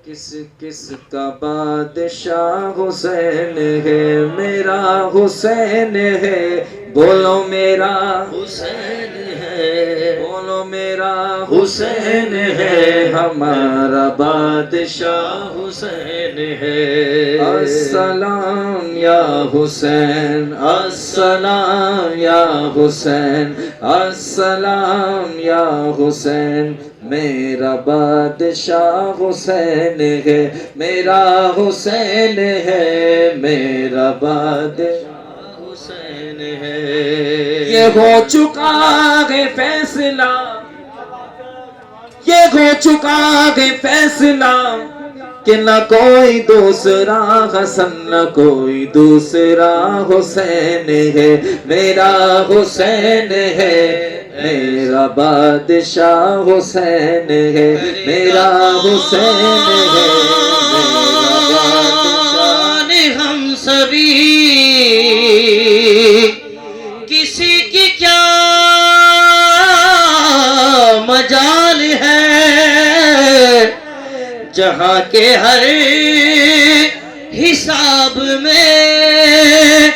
کس کس کا بادشاہ حسین ہے، میرا حسین ہے، بولو میرا حسین ہے، بولو میرا حسین ہے، ہمارا بادشاہ حسین ہے۔ السلام یا حسین، السلام یا حسین، السلام یا حسین، میرا بادشاہ حسین ہے، میرا حسین ہے، میرا بادشاہ حسین ہے۔ یہ ہو چکا ہے فیصلہ، یہ ہو چکا ہے فیصلہ کہ نہ کوئی دوسرا حسن، نہ کوئی دوسرا حسین ہے، میرا حسین ہے، میرا بادشاہ حسین ہے، میرا حسین ہے، میرا بادشاہ۔ ہم سبھی کسی کی کیا مجال ہے، جہاں کے ہر حساب میں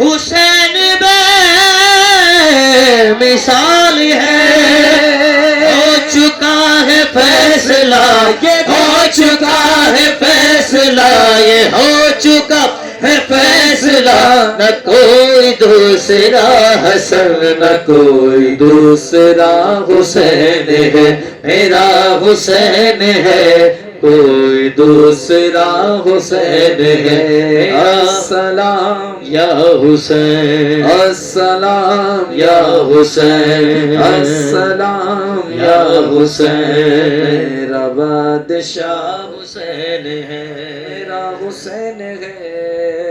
حسین بے مثال ہے۔ ہو چکا ہے فیصلہ، یہ ہو چکا ہے فیصلہ، یہ ہو چکا ہے فیصلہ، نہ کوئی دوسرا حسن، نہ کوئی دوسرا حسین ہے، میرا حسین ہے، کوئی دوسرا حسین ہے۔ السلام یا حسین، السلام یا حسین، السلام یا حسین، میرا بادشاہ حسین ہے، میرا حسین ہے۔